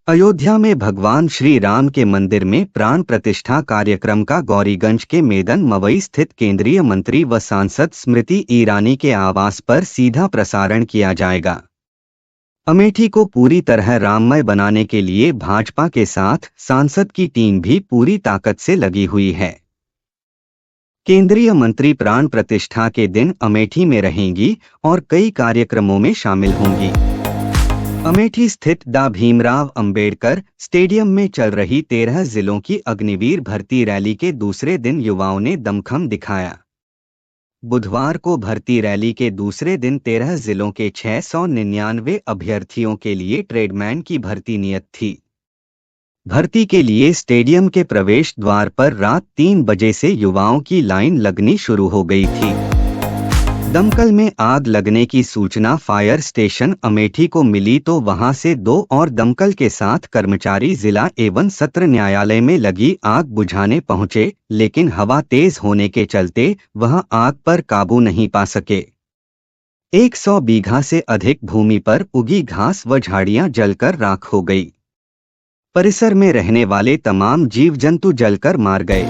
अयोध्या में भगवान श्री राम के मंदिर में प्राण प्रतिष्ठा कार्यक्रम का गौरीगंज के मैदान मवई स्थित केंद्रीय मंत्री व सांसद स्मृति ईरानी के आवास पर सीधा प्रसारण किया जाएगा। अमेठी को पूरी तरह राममय बनाने के लिए भाजपा के साथ सांसद की टीम भी पूरी ताकत से लगी हुई है। केंद्रीय मंत्री प्राण प्रतिष्ठा के दिन अमेठी में रहेंगी और कई कार्यक्रमों में शामिल होंगी। अमेठी स्थित डॉ भीमराव अंबेडकर स्टेडियम में चल रही 13 जिलों की अग्निवीर भर्ती रैली के दूसरे दिन युवाओं ने दमखम दिखाया। बुधवार को भर्ती रैली के दूसरे दिन 13 जिलों के 699 अभ्यर्थियों के लिए ट्रेडमैन की भर्ती नियत थी। भर्ती के लिए स्टेडियम के प्रवेश द्वार पर रात 3 बजे से युवाओं की लाइन लगनी शुरू हो गई थी। दमकल में आग लगने की सूचना फायर स्टेशन अमेठी को मिली तो वहां से 2 और दमकल के साथ कर्मचारी जिला एवं सत्र न्यायालय में लगी आग बुझाने पहुंचे, लेकिन हवा तेज होने के चलते वह आग पर काबू नहीं पा सके। 100 बीघा से अधिक भूमि पर उगी घास व झाड़ियां जलकर राख हो गई। परिसर में रहने वाले तमाम जीव जंतु जलकर मार गए।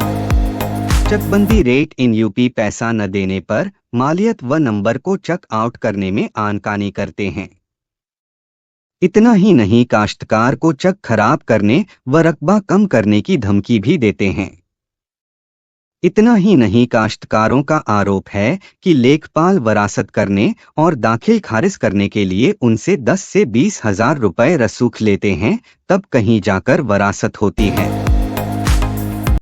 चकबंदी रेट इन यूपी पैसा न देने पर मालियत व नंबर को चक आउट करने में आनाकानी करते हैं। इतना ही नहीं, काश्तकार को चक खराब करने व रकबा कम करने की धमकी भी देते हैं। इतना ही नहीं, काश्तकारों का आरोप है कि लेखपाल वरासत करने और दाखिल खारिज करने के लिए उनसे 10 से 20 हजार रुपए रसूख लेते हैं, तब कहीं जाकर वरासत होती है।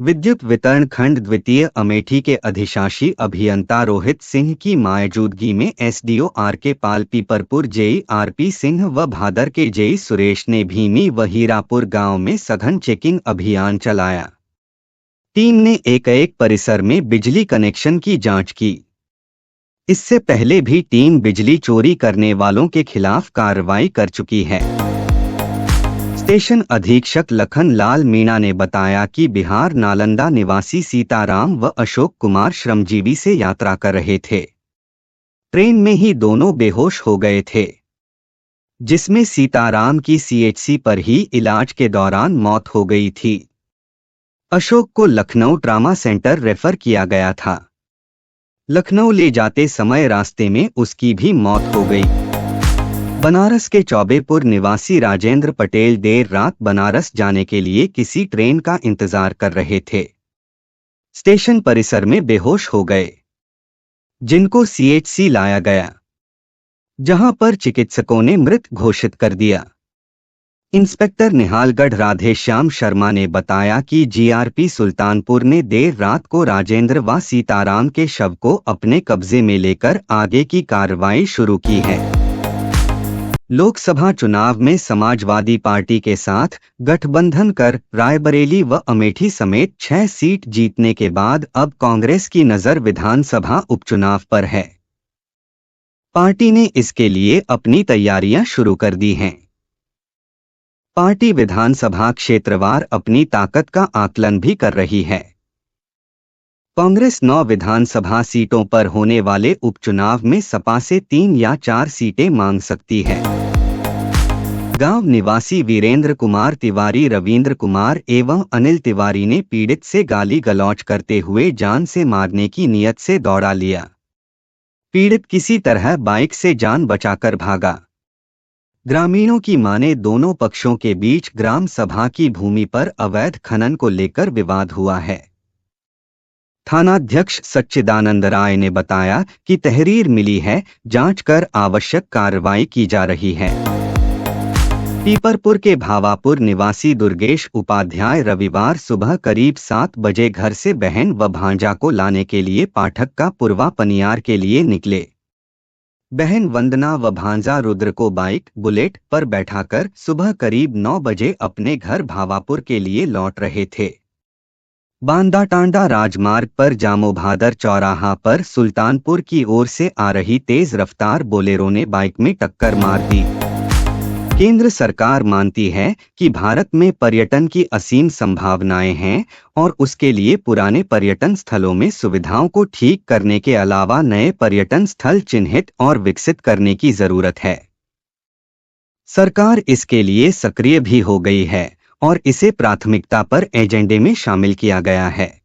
विद्युत वितरण खंड द्वितीय अमेठी के अधिशासी अभियंता रोहित सिंह की मौजूदगी में एसडीओ आरके पाल, पीपरपुर जेई आरपी सिंह व भादर के जेई सुरेश ने भीमी व हीरापुर गांव में सघन चेकिंग अभियान चलाया। टीम ने एक परिसर में बिजली कनेक्शन की जांच की। इससे पहले भी टीम बिजली चोरी करने वालों के खिलाफ कार्रवाई कर चुकी है। स्टेशन अधीक्षक लखन लाल मीणा ने बताया कि बिहार नालंदा निवासी सीताराम व अशोक कुमार श्रमजीवी से यात्रा कर रहे थे। ट्रेन में ही दोनों बेहोश हो गए थे, जिसमें सीताराम की सीएचसी पर ही इलाज के दौरान मौत हो गई थी। अशोक को लखनऊ ट्रामा सेंटर रेफर किया गया था। लखनऊ ले जाते समय रास्ते में उसकी भी मौत हो गई। बनारस के चौबेपुर निवासी राजेंद्र पटेल देर रात बनारस जाने के लिए किसी ट्रेन का इंतजार कर रहे थे। स्टेशन परिसर में बेहोश हो गए, जिनको सीएचसी लाया गया, जहां पर चिकित्सकों ने मृत घोषित कर दिया। इंस्पेक्टर निहालगढ़ राधेश्याम शर्मा ने बताया कि जीआरपी सुल्तानपुर ने देर रात को राजेंद्र व सीताराम के शव को अपने कब्जे में लेकर आगे की कार्रवाई शुरू की है। लोकसभा चुनाव में समाजवादी पार्टी के साथ गठबंधन कर रायबरेली व अमेठी समेत 6 सीट जीतने के बाद अब कांग्रेस की नजर विधानसभा उपचुनाव पर है। पार्टी ने इसके लिए अपनी तैयारियां शुरू कर दी हैं। पार्टी विधानसभा क्षेत्रवार अपनी ताकत का आकलन भी कर रही है। कांग्रेस 9 विधानसभा सीटों पर होने वाले उपचुनाव में सपा से 3 या 4 सीटें मांग सकती है। गांव निवासी वीरेंद्र कुमार तिवारी, रविंद्र कुमार एवं अनिल तिवारी ने पीड़ित से गाली गलौज करते हुए जान से मारने की नीयत से दौड़ा लिया। पीड़ित किसी तरह बाइक से जान बचाकर भागा। ग्रामीणों की माने दोनों पक्षों के बीच ग्राम सभा की भूमि पर अवैध खनन को लेकर विवाद हुआ है। थानाध्यक्ष सच्चिदानंद राय ने बताया कि तहरीर मिली है, जांच कर आवश्यक कार्रवाई की जा रही है। पीपरपुर के भावापुर निवासी दुर्गेश उपाध्याय रविवार सुबह करीब 7 बजे घर से बहन व भांजा को लाने के लिए पाठक का पुरवा पनियार के लिए निकले। बहन वंदना व भांजा रुद्र को बाइक बुलेट पर बैठाकर सुबह करीब 9 बजे अपने घर भावापुर के लिए लौट रहे थे। बांदा टांडा राजमार्ग पर जामोभादर चौराहा पर सुल्तानपुर की ओर से आ रही तेज रफ्तार बोलेरो ने बाइक में टक्कर मार दी। केंद्र सरकार मानती है कि भारत में पर्यटन की असीम संभावनाएं हैं और उसके लिए पुराने पर्यटन स्थलों में सुविधाओं को ठीक करने के अलावा नए पर्यटन स्थल चिन्हित और विकसित करने की जरूरत है। सरकार इसके लिए सक्रिय भी हो गई है और इसे प्राथमिकता पर एजेंडे में शामिल किया गया है।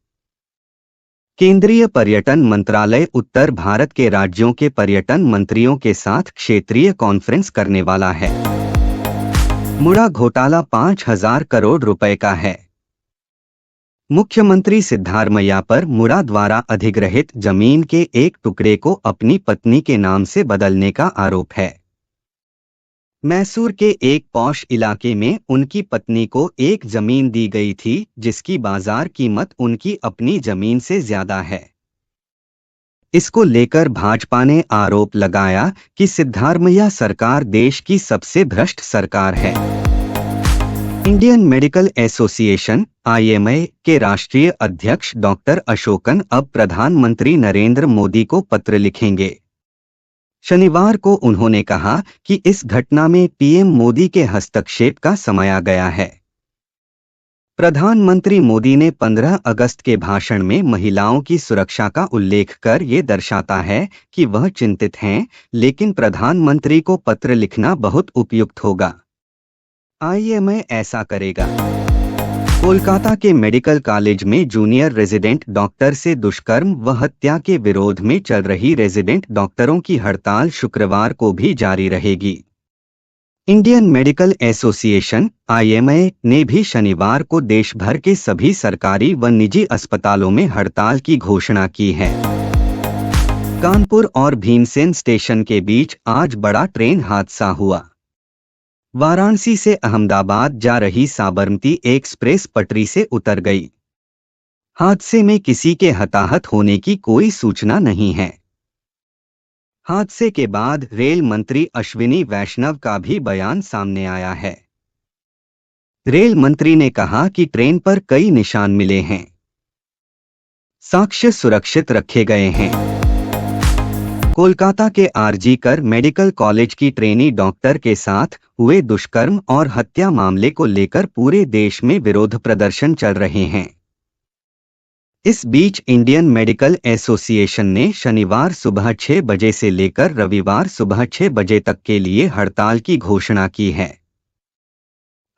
केंद्रीय पर्यटन मंत्रालय उत्तर भारत के राज्यों के पर्यटन मंत्रियों के साथ क्षेत्रीय कॉन्फ्रेंस करने वाला है। मुड़ा घोटाला 5,000 करोड़ रुपए का है। मुख्यमंत्री सिद्धारमैया पर मुड़ा द्वारा अधिग्रहित जमीन के एक टुकड़े को अपनी पत्नी के नाम से बदलने का आरोप है। मैसूर के एक पॉश इलाके में उनकी पत्नी को एक जमीन दी गई थी जिसकी बाजार कीमत उनकी अपनी जमीन से ज्यादा है। इसको लेकर भाजपा ने आरोप लगाया कि सिद्धारमैया सरकार देश की सबसे भ्रष्ट सरकार है। इंडियन मेडिकल एसोसिएशन (IMA) के राष्ट्रीय अध्यक्ष डॉक्टर अशोकन अब प्रधानमंत्री नरेंद्र मोदी को पत्र लिखेंगे। शनिवार को उन्होंने कहा कि इस घटना में पीएम मोदी के हस्तक्षेप का समय आ गया है। प्रधानमंत्री मोदी ने 15 अगस्त के भाषण में महिलाओं की सुरक्षा का उल्लेख कर ये दर्शाता है कि वह चिंतित हैं, लेकिन प्रधानमंत्री को पत्र लिखना बहुत उपयुक्त होगा। IMA ऐसा करेगा। कोलकाता के मेडिकल कॉलेज में जूनियर रेजिडेंट डॉक्टर से दुष्कर्म व हत्या के विरोध में चल रही रेजिडेंट डॉक्टरों की हड़ताल शुक्रवार को भी जारी रहेगी। इंडियन मेडिकल एसोसिएशन (IMA) ने भी शनिवार को देश भर के सभी सरकारी व निजी अस्पतालों में हड़ताल की घोषणा की है। कानपुर और भीमसेन स्टेशन के बीच आज बड़ा ट्रेन हादसा हुआ। वाराणसी से अहमदाबाद जा रही साबरमती एक्सप्रेस पटरी से उतर गई। हादसे में किसी के हताहत होने की कोई सूचना नहीं है। हादसे के बाद रेल मंत्री अश्विनी वैष्णव का भी बयान सामने आया है। रेल मंत्री ने कहा कि ट्रेन पर कई निशान मिले हैं। साक्ष्य सुरक्षित रखे गए हैं। कोलकाता के RG कर मेडिकल कॉलेज की ट्रेनी डॉक्टर के साथ हुए दुष्कर्म और हत्या मामले को लेकर पूरे देश में विरोध प्रदर्शन चल रहे हैं। इस बीच इंडियन मेडिकल एसोसिएशन ने शनिवार सुबह 6 बजे से लेकर रविवार सुबह 6 बजे तक के लिए हड़ताल की घोषणा की है।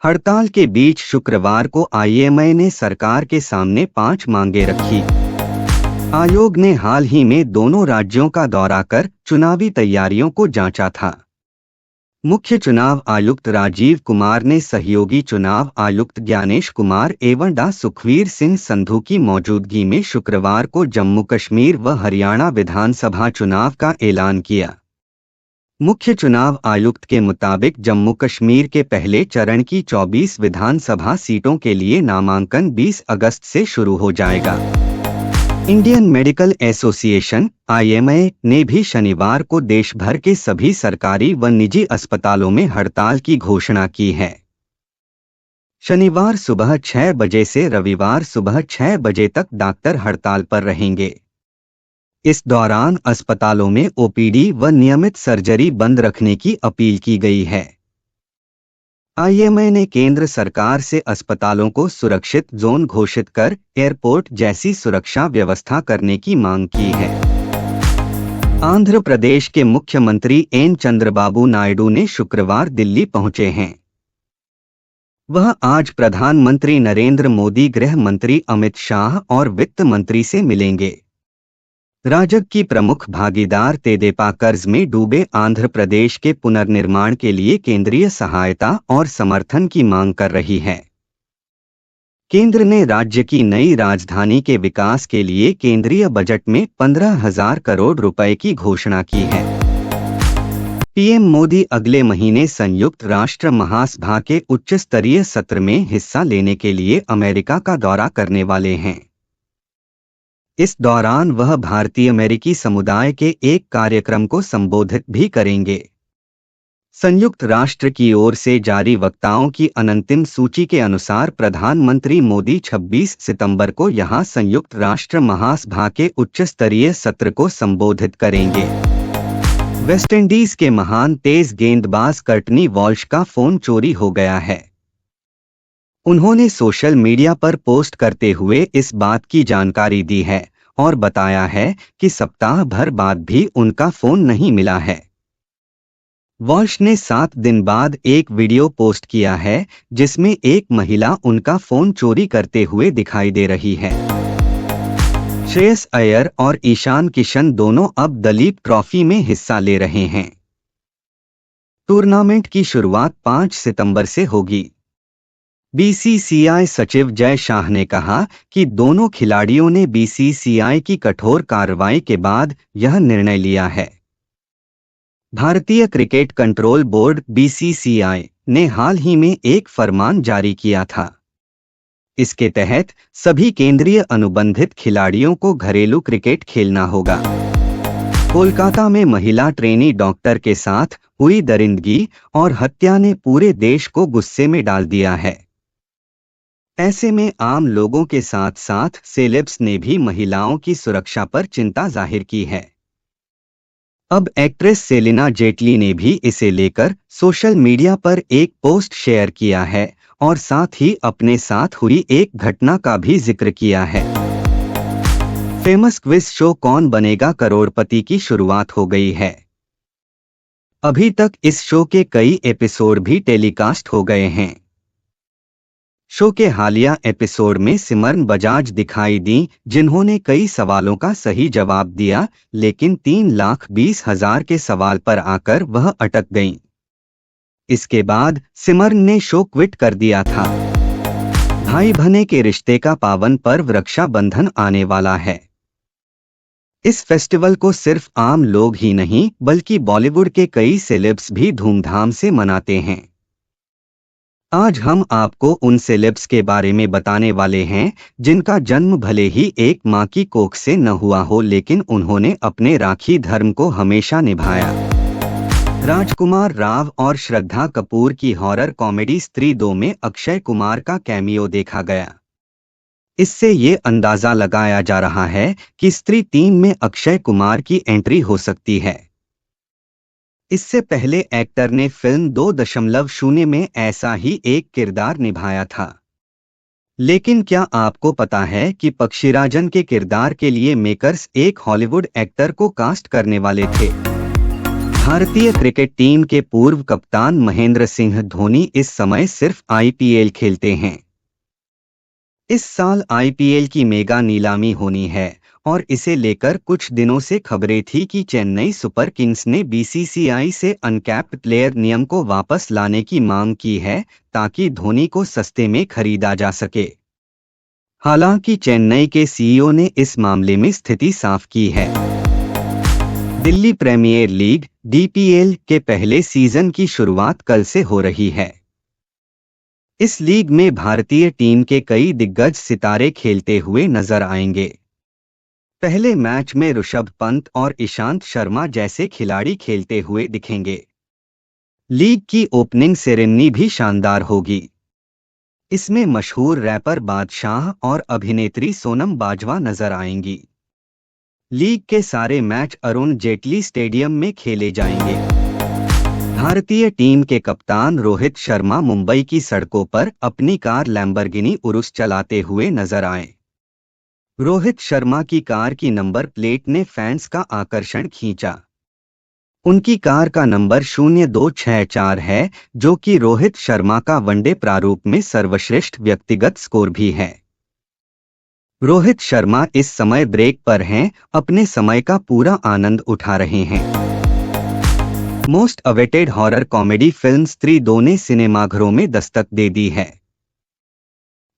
हड़ताल के बीच शुक्रवार को IMA ने सरकार के सामने 5 मांगें रखी। आयोग ने हाल ही में दोनों राज्यों का दौरा कर चुनावी तैयारियों को जांचा था। मुख्य चुनाव आयुक्त राजीव कुमार ने सहयोगी चुनाव आयुक्त ज्ञानेश कुमार एवं डा सुखवीर सिंह संधू की मौजूदगी में शुक्रवार को जम्मू कश्मीर व हरियाणा विधानसभा चुनाव का ऐलान किया। मुख्य चुनाव आयुक्त के मुताबिक जम्मू कश्मीर के पहले चरण की 24 विधानसभा सीटों के लिए नामांकन 20 अगस्त से शुरू हो जाएगा। इंडियन मेडिकल एसोसिएशन (IMA) ने भी शनिवार को देश भर के सभी सरकारी व निजी अस्पतालों में हड़ताल की घोषणा की है। शनिवार सुबह 6 बजे से रविवार सुबह 6 बजे तक डॉक्टर हड़ताल पर रहेंगे। इस दौरान अस्पतालों में OPD व नियमित सर्जरी बंद रखने की अपील की गई है। IMA ने केंद्र सरकार से अस्पतालों को सुरक्षित जोन घोषित कर एयरपोर्ट जैसी सुरक्षा व्यवस्था करने की मांग की है। आंध्र प्रदेश के मुख्यमंत्री N चंद्रबाबू नायडू ने शुक्रवार दिल्ली पहुंचे हैं। वह आज प्रधानमंत्री नरेंद्र मोदी, गृह मंत्री अमित शाह और वित्त मंत्री से मिलेंगे। राजग की प्रमुख भागीदार तेदेपा कर्ज में डूबे आंध्र प्रदेश के पुनर्निर्माण के लिए केंद्रीय सहायता और समर्थन की मांग कर रही है। केंद्र ने राज्य की नई राजधानी के विकास के लिए केंद्रीय बजट में 15,000 करोड़ रुपए की घोषणा की है। पीएम मोदी अगले महीने संयुक्त राष्ट्र महासभा के उच्च स्तरीय सत्र में हिस्सा लेने के लिए अमेरिका का दौरा करने वाले हैं। इस दौरान वह भारतीय अमेरिकी समुदाय के एक कार्यक्रम को संबोधित भी करेंगे। संयुक्त राष्ट्र की ओर से जारी वक्ताओं की अंतिम सूची के अनुसार प्रधानमंत्री मोदी 26 सितंबर को यहां संयुक्त राष्ट्र महासभा के उच्च स्तरीय सत्र को संबोधित करेंगे। वेस्टइंडीज के महान तेज गेंदबाज कर्टनी वॉल्श का फोन चोरी हो गया है। उन्होंने सोशल मीडिया पर पोस्ट करते हुए इस बात की जानकारी दी है और बताया है कि सप्ताह भर बाद भी उनका फोन नहीं मिला है। वॉल्श ने 7 दिन बाद एक वीडियो पोस्ट किया है जिसमें एक महिला उनका फोन चोरी करते हुए दिखाई दे रही है। श्रेयस अय्यर और ईशान किशन दोनों अब दलीप ट्रॉफी में हिस्सा ले रहे हैं। टूर्नामेंट की शुरुआत 5 सितंबर से होगी। बीसीसीआई सचिव जय शाह ने कहा कि दोनों खिलाड़ियों ने बीसीसीआई की कठोर कार्रवाई के बाद यह निर्णय लिया है। भारतीय क्रिकेट कंट्रोल बोर्ड (बीसीसीआई) ने हाल ही में एक फरमान जारी किया था। इसके तहत सभी केंद्रीय अनुबंधित खिलाड़ियों को घरेलू क्रिकेट खेलना होगा। कोलकाता में महिला ट्रेनी डॉक्टर के साथ हुई दरिंदगी और हत्या ने पूरे देश को गुस्से में डाल दिया है। ऐसे में आम लोगों के साथ साथ सेलेब्स ने भी महिलाओं की सुरक्षा पर चिंता जाहिर की है। अब एक्ट्रेस सेलिना जेटली ने भी इसे लेकर सोशल मीडिया पर एक पोस्ट शेयर किया है और साथ ही अपने साथ हुई एक घटना का भी जिक्र किया है। फेमस क्विज शो कौन बनेगा करोड़पति की शुरुआत हो गई है। अभी तक इस शो के कई एपिसोड भी टेलीकास्ट हो गए हैं। शो के हालिया एपिसोड में सिमरन बजाज दिखाई दी, जिन्होंने कई सवालों का सही जवाब दिया, लेकिन 3,20,000 के सवाल पर आकर वह अटक गईं। इसके बाद सिमरन ने शो क्विट कर दिया था। भाई बहन के रिश्ते का पावन पर्व रक्षाबंधन आने वाला है। इस फेस्टिवल को सिर्फ आम लोग ही नहीं बल्कि बॉलीवुड के कई सेलेब्स भी धूमधाम से मनाते हैं। आज हम आपको उन सेलेब्स के बारे में बताने वाले हैं जिनका जन्म भले ही एक मां की कोख से न हुआ हो, लेकिन उन्होंने अपने राखी धर्म को हमेशा निभाया। राजकुमार राव और श्रद्धा कपूर की हॉरर कॉमेडी स्त्री 2 में अक्षय कुमार का कैमियो देखा गया। इससे ये अंदाजा लगाया जा रहा है कि स्त्री 3 में अक्षय कुमार की एंट्री हो सकती है। इससे पहले एक्टर ने फिल्म 2.0 में ऐसा ही एक किरदार निभाया था। लेकिन क्या आपको पता है कि पक्षीराजन के किरदार के लिए मेकर्स एक हॉलीवुड एक्टर को कास्ट करने वाले थे। भारतीय क्रिकेट टीम के पूर्व कप्तान महेंद्र सिंह धोनी इस समय सिर्फ आईपीएल खेलते हैं। इस साल आईपीएल की मेगा नीलामी होनी है और इसे लेकर कुछ दिनों से खबरें थी कि चेन्नई सुपर किंग्स ने बीसीसीआई से अनकैप्ड प्लेयर नियम को वापस लाने की मांग की है ताकि धोनी को सस्ते में खरीदा जा सके। हालांकि चेन्नई के सीईओ ने इस मामले में स्थिति साफ की है। दिल्ली प्रीमियर लीग (डीपीएल) के पहले सीजन की शुरुआत कल से हो रही है। इस लीग में भारतीय टीम के कई दिग्गज सितारे खेलते हुए नजर आएंगे। पहले मैच में ऋषभ पंत और ईशांत शर्मा जैसे खिलाड़ी खेलते हुए दिखेंगे। लीग की ओपनिंग सेरेमनी भी शानदार होगी। इसमें मशहूर रैपर बादशाह और अभिनेत्री सोनम बाजवा नजर आएंगी। लीग के सारे मैच अरुण जेटली स्टेडियम में खेले जाएंगे। भारतीय टीम के कप्तान रोहित शर्मा मुंबई की सड़कों पर अपनी कार लैम्बोर्गिनी उरुस चलाते हुए नजर आए। रोहित शर्मा की कार की नंबर प्लेट ने फैंस का आकर्षण खींचा। उनकी कार का नंबर 0264 है, जो कि रोहित शर्मा का वनडे प्रारूप में सर्वश्रेष्ठ व्यक्तिगत स्कोर भी है। रोहित शर्मा इस समय ब्रेक पर हैं, अपने समय का पूरा आनंद उठा रहे हैं। Most awaited horror comedy film स्त्री 2 ने सिनेमाघरों में दस्तक दे दी है।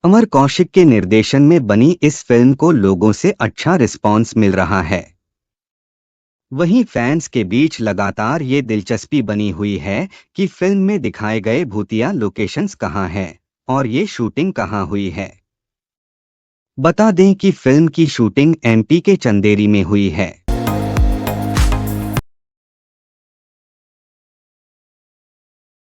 अमर कौशिक के निर्देशन में बनी इस फिल्म को लोगों से अच्छा रिस्पॉन्स मिल रहा है। वहीं फैंस के बीच लगातार ये दिलचस्पी बनी हुई है कि फिल्म में दिखाए गए भूतिया लोकेशंस कहां हैं और ये शूटिंग कहां हुई है। बता दें कि फिल्म की शूटिंग एमपी के चंदेरी में हुई है।